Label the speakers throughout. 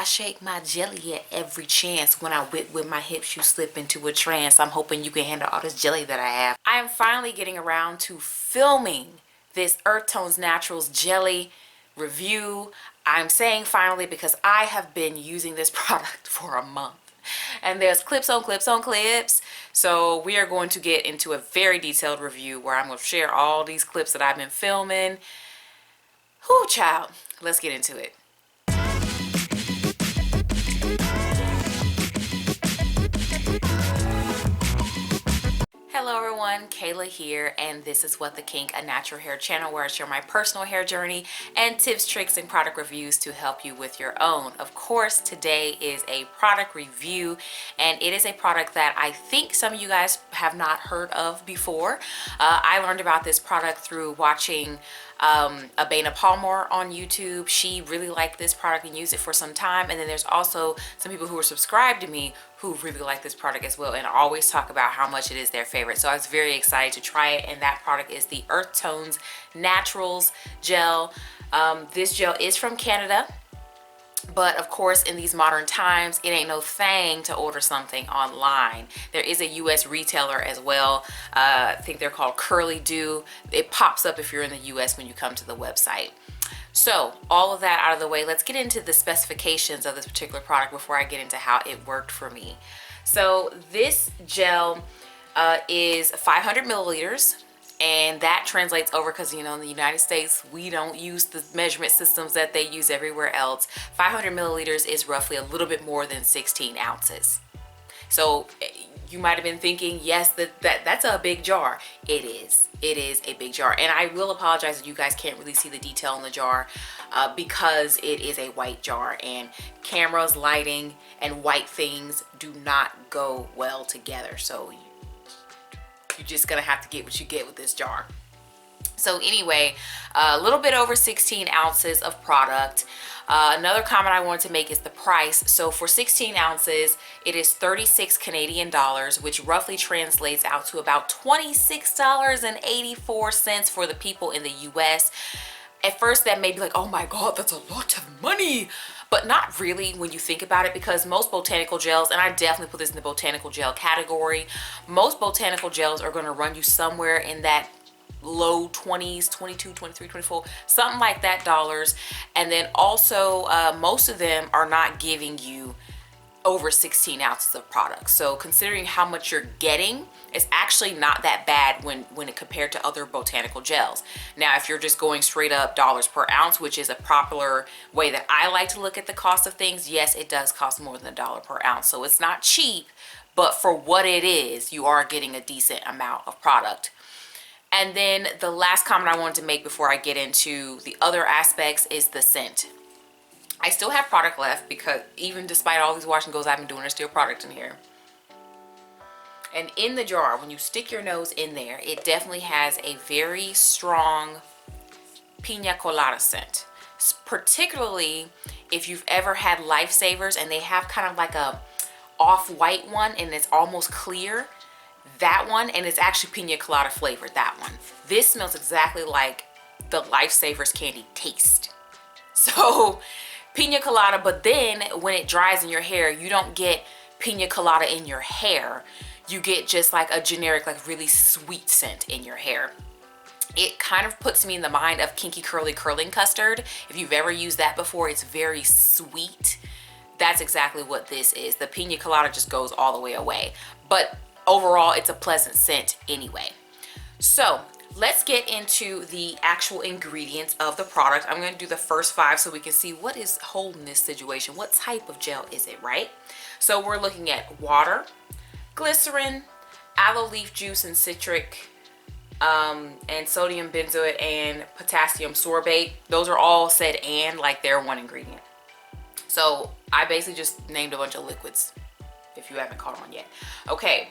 Speaker 1: shake my jelly at every chance. When I whip with my hips, you slip into a trance. I'm hoping you can handle all this jelly that I have. I am finally getting around to filming this Earthtones Naturals jelly review. I'm saying finally because I have been using this product for a month. And there's clips on clips on clips. So we are going to get into a very detailed review where I'm going to share all these clips that I've been filming. Whoo, child. Let's get into it. Hello everyone, Kayla here, and this is What the Kink, a natural hair channel where I share my personal hair journey and tips, tricks, and product reviews to help you with your own. Of course, today is a product review, and it is a product that I think some of you guys have not heard of before. I learned about this product through watching Abena Palmer on YouTube. She really liked this product and used it for some time, and then there's also some people who are subscribed to me who really like this product as well and always talk about how much it is their favorite. So I was very excited to try it, and that product is the Earthtones Naturals Gel. This gel is from Canada, but of course in these modern times it ain't no thing to order something online. There is a US retailer as well. I think they're called Curly Do. It pops up if you're in the US when you come to the website. So all of that out of the way, let's get into the specifications of this particular product before I get into how it worked for me. So this gel is 500 milliliters, and that translates over, because you know in the United States we don't use the measurement systems that they use everywhere else. 500 milliliters is roughly a little bit more than 16 ounces. So you might have been thinking, yes, that's a big jar. It is a big jar, and I will apologize that you guys can't really see the detail in the jar because it is a white jar, and cameras, lighting, and white things do not go well together. So you're just gonna have to get what you get with this jar. So anyway, a little bit over 16 ounces of product. Another comment I wanted to make is the price. So for 16 ounces, it is 36 Canadian dollars, which roughly translates out to about $26.84 for the people in the US. At first that may be like, oh my God, that's a lot of money. But not really when you think about it, because most botanical gels, and I definitely put this in the botanical gel category, most botanical gels are going to run you somewhere in that low 20s, 22, 23, 24, something like that dollars. And then also most of them are not giving you over 16 ounces of product. So considering how much you're getting, it's actually not that bad when it compared to other botanical gels. Now, if you're just going straight up dollars per ounce, which is a popular way that I like to look at the cost of things, yes, it does cost more than $1 per ounce. So it's not cheap, but for what it is, you are getting a decent amount of product. And then the last comment I wanted to make before I get into the other aspects is the scent. I still have product left because even despite all these wash and goes I've been doing, there's still product in here. And in the jar, when you stick your nose in there, it definitely has a very strong pina colada scent. Particularly if you've ever had Lifesavers and they have kind of like a off-white one and it's almost clear. That one, and it's actually pina colada flavored, that one. This smells exactly like the Lifesavers candy taste. So pina colada, but then when it dries in your hair, you don't get pina colada in your hair. You get just like a generic, like really sweet scent in your hair. It kind of puts me in the mind of Kinky Curly Curling Custard. If you've ever used that before, it's very sweet. That's exactly what this is. The pina colada just goes all the way away. But overall, it's a pleasant scent anyway. So let's get into the actual ingredients of the product. I'm going to do the first 5 so we can see what is holding this situation. What type of gel is it, right? So we're looking at water, glycerin, aloe leaf juice and citric, and sodium benzoate and potassium sorbate. Those are all said and like they're one ingredient. So I basically just named a bunch of liquids if you haven't caught on yet. Okay.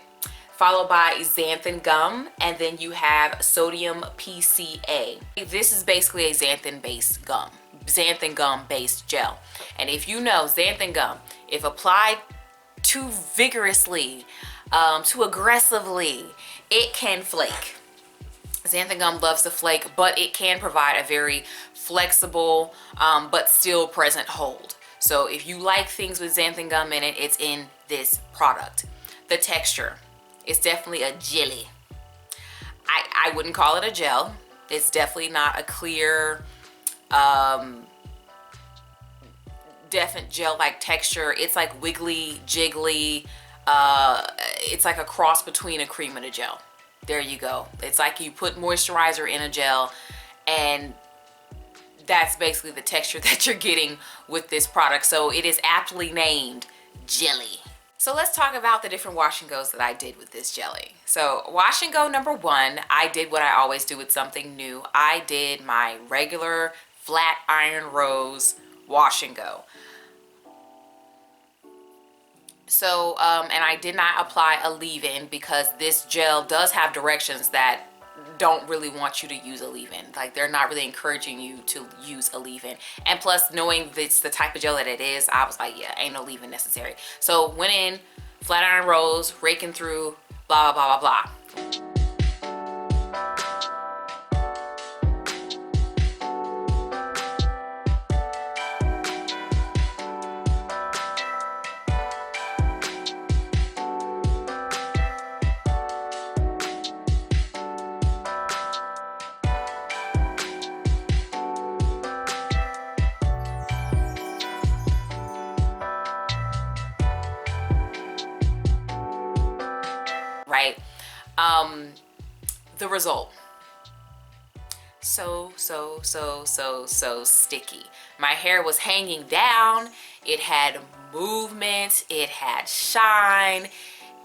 Speaker 1: Followed by xanthan gum, and then you have sodium PCA. This is basically a xanthan gum based gel. And if you know xanthan gum, if applied too vigorously, too aggressively, it can flake. Xanthan gum loves to flake, but it can provide a very flexible but still present hold. So if you like things with xanthan gum in it, it's in this product. The texture, it's definitely a jelly. I wouldn't call it a gel. It's definitely not a clear, definite gel-like texture. It's like wiggly, jiggly. It's like a cross between a cream and a gel. There you go. It's like you put moisturizer in a gel, and that's basically the texture that you're getting with this product. So it is aptly named jelly. So let's talk about the different wash and goes that I did with this jelly. So wash and go number one, I did what I always do with something new. I did my regular flat iron rose wash and go. So, and I did not apply a leave-in because this gel does have directions that don't really want you to use a leave-in. Like, they're not really encouraging you to use a leave-in. And plus, knowing it's the type of gel that it is, I was like, yeah, ain't no leave-in necessary. So went in, flat iron rose, raking through, blah, blah, blah, blah, blah. Right? The result, so sticky. My hair was hanging down. It had movement. It had shine.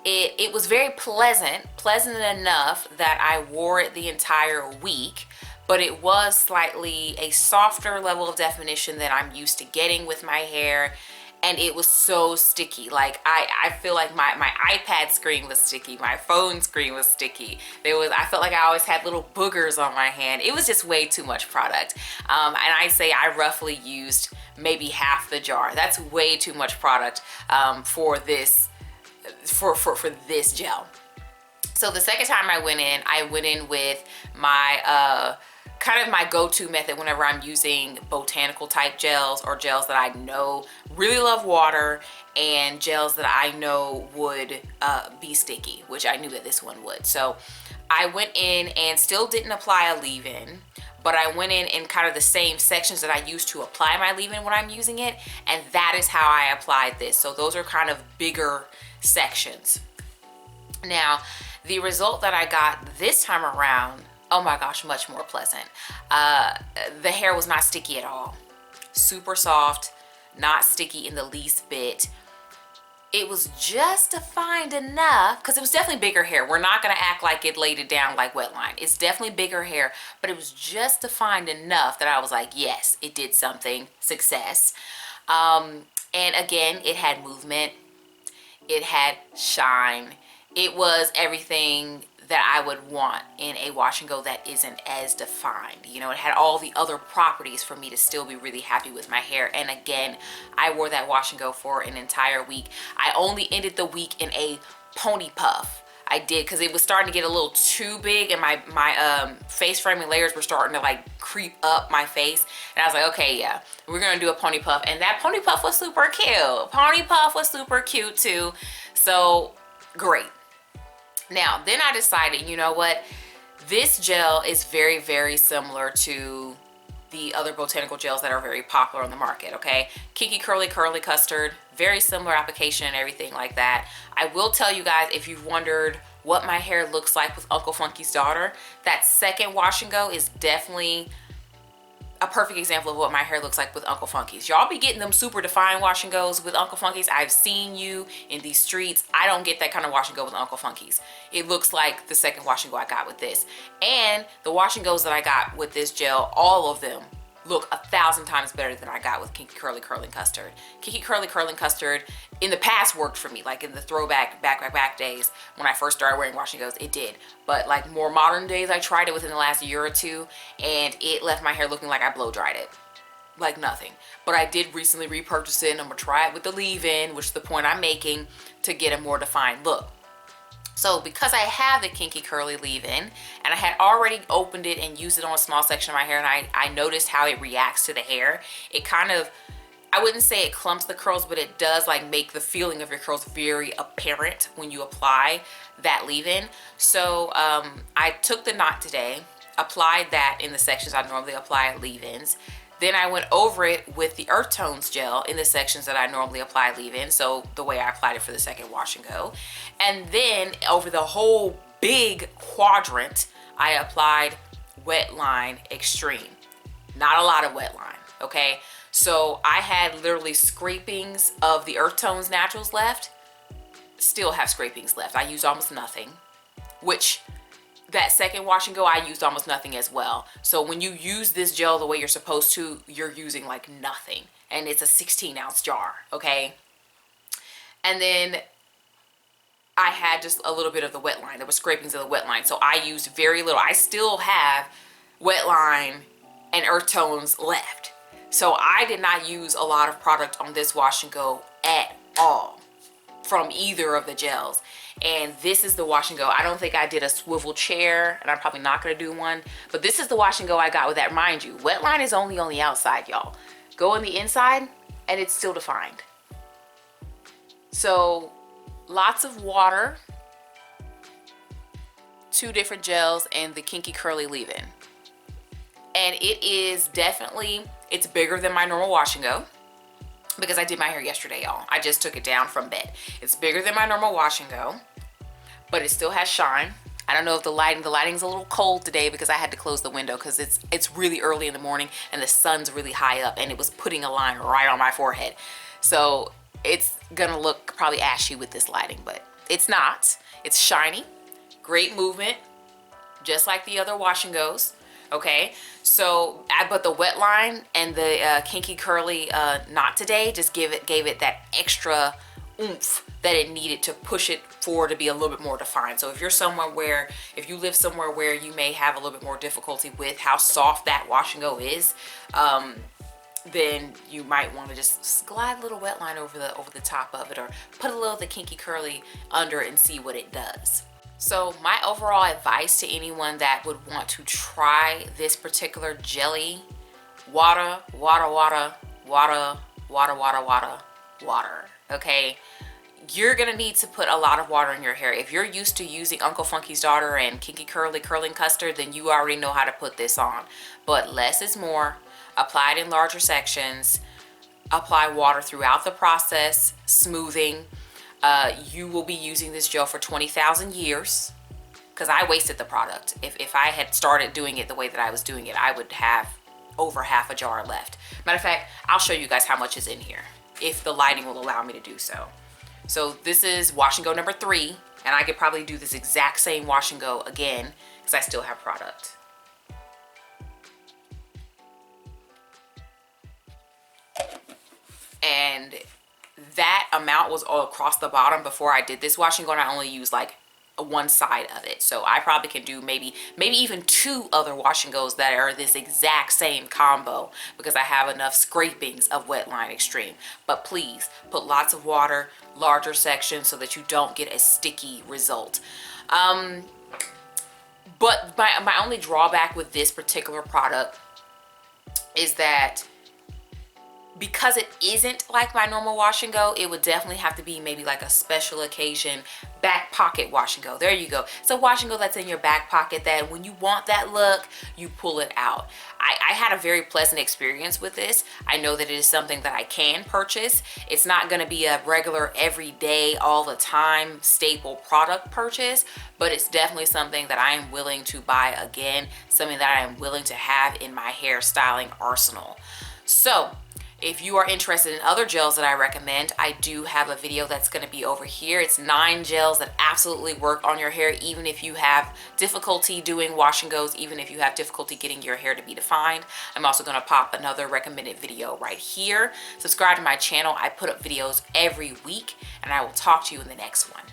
Speaker 1: It was very pleasant enough that I wore it the entire week, but it was slightly a softer level of definition than I'm used to getting with my hair. And it was so sticky. Like, I feel like my iPad screen was sticky. My phone screen was sticky. I felt like I always had little boogers on my hand. It was just way too much product. And I say I roughly used maybe half the jar. That's way too much product for this gel. So the second time I went in with my kind of my go-to method whenever I'm using botanical type gels, or gels that I know really love water, and gels that I know would be sticky, which I knew that this one would. So I went in and still didn't apply a leave-in, but I went in kind of the same sections that I used to apply my leave-in when I'm using it, and that is how I applied this. So those are kind of bigger sections. Now, the result that I got this time around, oh my gosh, much more pleasant. The hair was not sticky at all. Super soft, not sticky in the least bit. It was just defined enough, because it was definitely bigger hair. We're not gonna act like it laid it down like wetline. It's definitely bigger hair, but it was just defined enough that I was like, yes, it did something, success. And again, it had movement, it had shine. It was everything that I would want in a wash and go that isn't as defined. You know, it had all the other properties for me to still be really happy with my hair. And again, I wore that wash and go for an entire week. I only ended the week in a pony puff. I did, because it was starting to get a little too big, and my face framing layers were starting to like creep up my face. And I was like, okay, yeah, we're gonna do a pony puff. And that pony puff was super cute. Pony puff was super cute too. So great. Now, then I decided, you know what? This gel is very, very similar to the other botanical gels that are very popular on the market, okay? Kinky Curly Custard, very similar application and everything like that. I will tell you guys, if you've wondered what my hair looks like with Uncle Funky's daughter, that second wash and go is definitely a perfect example of what my hair looks like with Uncle Funky's. Y'all be getting them super defined wash and goes with Uncle Funky's. I've seen you in these streets. I don't get that kind of wash and go with Uncle Funky's. It looks like the second wash and go I got with this. And the wash and goes that I got with this gel, all of them look 1,000 times better than I got with Kinky Curly Curling Custard. Kinky Curly Curling Custard in the past worked for me, like in the throwback back days when I first started wearing wash and goes, it did. But like more modern days, I tried it within the last year or two, and it left my hair looking like I blow dried it. Like nothing. But I did recently repurchase it, and I'm gonna try it with the leave-in, which is the point I'm making, to get a more defined look. So because I have the Kinky Curly leave-in, and I had already opened it and used it on a small section of my hair, and I noticed how it reacts to the hair, it kind of I wouldn't say it clumps the curls, but it does like make the feeling of your curls very apparent when you apply that leave-in. So I took the knot today, applied that in the sections I normally apply leave-ins. Then I went over it with the Earthtones gel in the sections that I normally apply leave-in, so the way I applied it for the second wash and go. And then over the whole big quadrant, I applied Wet Line Extreme. Not a lot of Wet Line, okay? So I had literally scrapings of the Earthtones Naturals left. Still have scrapings left. I used almost nothing, which that second wash and go, I used almost nothing as well. So when you use this gel the way you're supposed to, you're using like nothing. And it's a 16-ounce jar, okay? And then I had just a little bit of the Wet Line. There were scrapings of the Wet Line. So I used very little. I still have Wet Line and Earthtones left. So I did not use a lot of product on this wash and go at all from either of the gels. And this is the wash and go. I don't think I did a swivel chair, and I'm probably not gonna do one, but this is the wash and go I got with that. Mind you, Wet Line is only on the outside, y'all. Go on the inside and it's still defined. So lots of water, 2 different gels, and the Kinky Curly leave-in. And it is definitely, it's bigger than my normal wash and go because I did my hair yesterday, y'all. I just took it down from bed. It's bigger than my normal wash and go, but it still has shine. I don't know if the lighting's a little cold today because I had to close the window because it's really early in the morning and the sun's really high up and it was putting a line right on my forehead. So it's gonna look probably ashy with this lighting, but it's not. It's shiny, great movement, just like the other wash and goes. Okay, so but the Wet Line and the Kinky Curly knot today just gave it that extra oomph that it needed to push it forward to be a little bit more defined. So if you're somewhere where, if you live somewhere where you may have a little bit more difficulty with how soft that wash and go is, then you might want to just glide a little Wet Line over the top of it, or put a little of the Kinky Curly under and see what it does. So my overall advice to anyone that would want to try this particular jelly, water, okay? You're gonna need to put a lot of water in your hair. If you're used to using Uncle Funky's Daughter and Kinky Curly Curling Custard, then you already know how to put this on. But less is more. Apply it in larger sections. Apply water throughout the process, smoothing. You will be using this gel for 20,000 years because I wasted the product. If I had started doing it the way that I was doing it, I would have over half a jar left. Matter of fact, I'll show you guys how much is in here if the lighting will allow me to do so. So this is wash and go number 3, and I could probably do this exact same wash and go again because I still have product. And that amount was all across the bottom before I did this wash and go, and I only used like one side of it. So I probably can do maybe even 2 other wash and goes that are this exact same combo because I have enough scrapings of Wet Line Extreme. But please put lots of water, larger sections, so that you don't get a sticky result. But my only drawback with this particular product is that because it isn't like my normal wash and go, it would definitely have to be maybe like a special occasion back pocket wash and go. There you go. It's a wash and go that's in your back pocket that when you want that look, you pull it out. I had a very pleasant experience with this. I know that it is something that I can purchase. It's not going to be a regular everyday all the time staple product purchase, but it's definitely something that I am willing to buy again, something that I am willing to have in my hairstyling arsenal. So if you are interested in other gels that I recommend, I do have a video that's going to be over here. It's 9 gels that absolutely work on your hair, even if you have difficulty doing wash and goes, even if you have difficulty getting your hair to be defined. I'm also going to pop another recommended video right here. Subscribe to my channel. I put up videos every week, and I will talk to you in the next one.